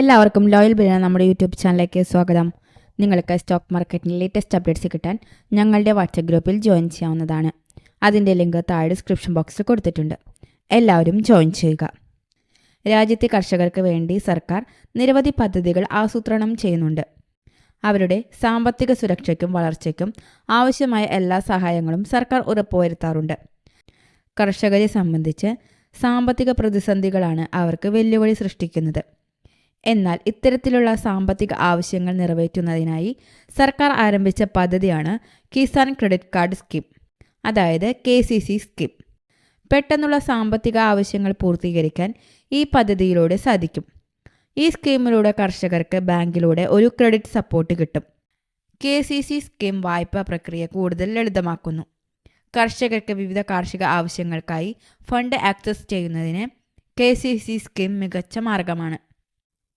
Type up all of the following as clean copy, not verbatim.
എല്ലാവർക്കും ലോയൽ ബിരിയാണി നമ്മുടെ യൂട്യൂബ് ചാനലിലേക്ക് സ്വാഗതം. നിങ്ങൾക്ക് സ്റ്റോക്ക് മാർക്കറ്റിൻ്റെ ലേറ്റസ്റ്റ് അപ്ഡേറ്റ്സ് കിട്ടാൻ ഞങ്ങളുടെ വാട്സപ്പ് ഗ്രൂപ്പിൽ ജോയിൻ ചെയ്യാവുന്നതാണ്. അതിൻ്റെ ലിങ്ക് താഴെ ഡിസ്ക്രിപ്ഷൻ ബോക്സിൽ കൊടുത്തിട്ടുണ്ട്. എല്ലാവരും ജോയിൻ ചെയ്യുക. രാജ്യത്തെ കർഷകർക്ക് വേണ്ടി സർക്കാർ നിരവധി പദ്ധതികൾ ആസൂത്രണം ചെയ്യുന്നുണ്ട്. അവരുടെ സാമ്പത്തിക സുരക്ഷയ്ക്കും വളർച്ചയ്ക്കും ആവശ്യമായ എല്ലാ സഹായങ്ങളും സർക്കാർ ഉറപ്പുവരുത്താറുണ്ട്. കർഷകരെ സംബന്ധിച്ച് സാമ്പത്തിക പ്രതിസന്ധികളാണ് അവർക്ക് വെല്ലുവിളി സൃഷ്ടിക്കുന്നത്. എന്നാൽ ഇത്തരത്തിലുള്ള സാമ്പത്തിക ആവശ്യങ്ങൾ നിറവേറ്റുന്നതിനായി സർക്കാർ ആരംഭിച്ച പദ്ധതിയാണ് കിസാൻ ക്രെഡിറ്റ് കാർഡ് സ്കീം, അതായത് KCC സ്കീം. പെട്ടെന്നുള്ള സാമ്പത്തിക ആവശ്യങ്ങൾ പൂർത്തീകരിക്കാൻ ഈ പദ്ധതിയിലൂടെ സാധിക്കും. ഈ സ്കീമിലൂടെ കർഷകർക്ക് ബാങ്കിലൂടെ ഒരു ക്രെഡിറ്റ് സപ്പോർട്ട് കിട്ടും. KCC സ്കീം വായ്പാ പ്രക്രിയ കൂടുതൽ ലളിതമാക്കുന്നു. കർഷകർക്ക് വിവിധ കാർഷിക ആവശ്യങ്ങൾക്കായി ഫണ്ട് ആക്സസ് ചെയ്യുന്നതിന് KCC സ്കീം മികച്ച മാർഗമാണ്.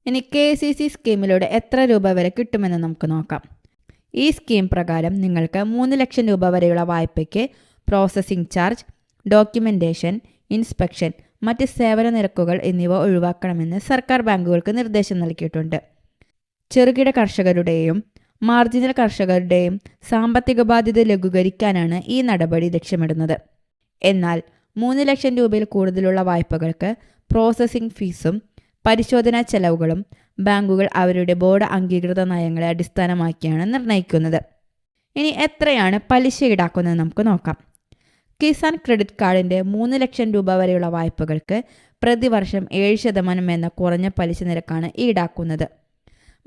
ഇനി KCC സ്കീമിലൂടെ എത്ര രൂപ വരെ കിട്ടുമെന്ന് നമുക്ക് നോക്കാം. ഈ സ്കീം പ്രകാരം നിങ്ങൾക്ക് 3 ലക്ഷം രൂപ വരെയുള്ള വായ്പയ്ക്ക് പ്രോസസ്സിംഗ് ചാർജ്, ഡോക്യുമെൻറ്റേഷൻ, ഇൻസ്പെക്ഷൻ, മറ്റ് സേവന നിരക്കുകൾ എന്നിവ ഒഴിവാക്കണമെന്ന് സർക്കാർ ബാങ്കുകൾക്ക് നിർദ്ദേശം നൽകിയിട്ടുണ്ട്. ചെറുകിട കർഷകരുടെയും മാർജിനൽ കർഷകരുടെയും സാമ്പത്തിക ബാധ്യത ലഘൂകരിക്കാനാണ് ഈ നടപടി ലക്ഷ്യമിടുന്നത്. എന്നാൽ 3 ലക്ഷം രൂപയിൽ കൂടുതലുള്ള വായ്പകൾക്ക് പ്രോസസ്സിംഗ് ഫീസും പരിശോധനാ ചെലവുകളും ബാങ്കുകൾ അവരുടെ ബോർഡ് അംഗീകൃത നയങ്ങളെ അടിസ്ഥാനമാക്കിയാണ് നിർണ്ണയിക്കുന്നത്. ഇനി എത്രയാണ് പലിശ ഈടാക്കുന്നത് നമുക്ക് നോക്കാം. കിസാൻ ക്രെഡിറ്റ് കാർഡിൻ്റെ 3 ലക്ഷം രൂപ വരെയുള്ള വായ്പകൾക്ക് പ്രതിവർഷം 7% എന്ന കുറഞ്ഞ പലിശ നിരക്കാണ് ഈടാക്കുന്നത്.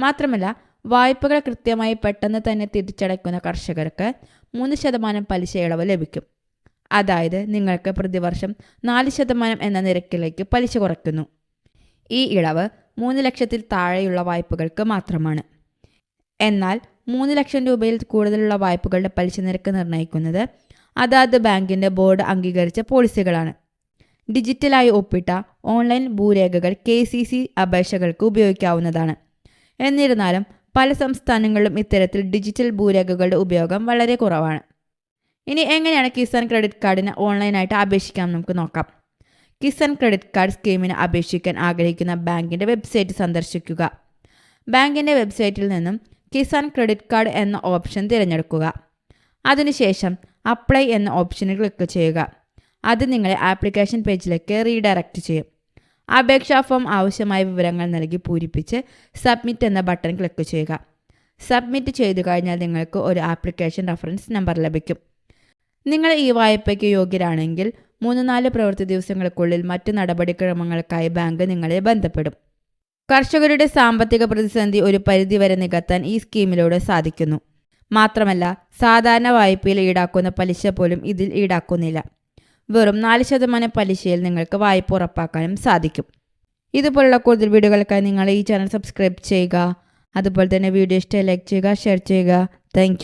മാത്രമല്ല, വായ്പകൾ കൃത്യമായി പെട്ടെന്ന് തന്നെ തിരിച്ചടയ്ക്കുന്ന കർഷകർക്ക് 3% പലിശ ഇളവ് ലഭിക്കും. അതായത് നിങ്ങൾക്ക് പ്രതിവർഷം 4% എന്ന നിരക്കിലേക്ക് പലിശ കുറയ്ക്കുന്നു. ഈ ഇളവ് 3 ലക്ഷത്തിൽ താഴെയുള്ള വായ്പകൾക്ക് മാത്രമാണ്. എന്നാൽ 3 ലക്ഷം രൂപയിൽ കൂടുതലുള്ള വായ്പകളുടെ പലിശ നിരക്ക് നിർണ്ണയിക്കുന്നത് അതാത് ബാങ്കിൻ്റെ ബോർഡ് അംഗീകരിച്ച പോളിസികളാണ്. ഡിജിറ്റലായി ഒപ്പിട്ട ഓൺലൈൻ ഭൂരേഖകൾ KCC അപേക്ഷകൾക്ക് ഉപയോഗിക്കാവുന്നതാണ്. എന്നിരുന്നാലും പല സംസ്ഥാനങ്ങളിലും ഇത്തരത്തിൽ ഡിജിറ്റൽ ഭൂരേഖകളുടെ ഉപയോഗം വളരെ കുറവാണ്. ഇനി എങ്ങനെയാണ് കിസാൻ ക്രെഡിറ്റ് കാർഡിന് ഓൺലൈനായിട്ട് അപേക്ഷിക്കാം നമുക്ക് നോക്കാം. കിസാൻ ക്രെഡിറ്റ് കാർഡ് സ്കീമിന് അപേക്ഷിക്കാൻ ആഗ്രഹിക്കുന്ന ബാങ്കിൻ്റെ വെബ്സൈറ്റ് സന്ദർശിക്കുക. ബാങ്കിൻ്റെ വെബ്സൈറ്റിൽ നിന്നും കിസാൻ ക്രെഡിറ്റ് കാർഡ് എന്ന ഓപ്ഷൻ തിരഞ്ഞെടുക്കുക. അതിനുശേഷം അപ്ലൈ എന്ന ഓപ്ഷനിൽ ക്ലിക്ക് ചെയ്യുക. അത് നിങ്ങളെ ആപ്ലിക്കേഷൻ പേജിലേക്ക് റീഡയറക്റ്റ് ചെയ്യും. അപേക്ഷാ ഫോം ആവശ്യമായ വിവരങ്ങൾ നൽകി പൂരിപ്പിച്ച് സബ്മിറ്റ് എന്ന ബട്ടൺ ക്ലിക്ക് ചെയ്യുക. സബ്മിറ്റ് ചെയ്തു കഴിഞ്ഞാൽ നിങ്ങൾക്ക് ഒരു ആപ്ലിക്കേഷൻ റഫറൻസ് നമ്പർ ലഭിക്കും. നിങ്ങൾ ഈ വായ്പയ്ക്ക് യോഗ്യരാണെങ്കിൽ 3-4 പ്രവൃത്തി ദിവസങ്ങൾക്കുള്ളിൽ മറ്റ് നടപടിക്രമങ്ങൾക്കായി ബാങ്ക് നിങ്ങളെ ബന്ധപ്പെടും. കർഷകരുടെ സാമ്പത്തിക പ്രതിസന്ധി ഒരു പരിധിവരെ നികത്താൻ ഈ സ്കീമിലൂടെ സാധിക്കുന്നു. മാത്രമല്ല, സാധാരണ വായ്പയിൽ ഈടാക്കുന്ന പലിശ പോലും ഇതിൽ ഈടാക്കുന്നില്ല. വെറും 4% പലിശയിൽ നിങ്ങൾക്ക് വായ്പ ഉറപ്പാക്കാനും സാധിക്കും. ഇതുപോലുള്ള കൂടുതൽ വീഡിയോകൾക്കായി നിങ്ങൾ ഈ ചാനൽ സബ്സ്ക്രൈബ് ചെയ്യുക. അതുപോലെ തന്നെ വീഡിയോ ഇഷ്ടമായി ലൈക്ക് ചെയ്യുക, ഷെയർ ചെയ്യുക. താങ്ക്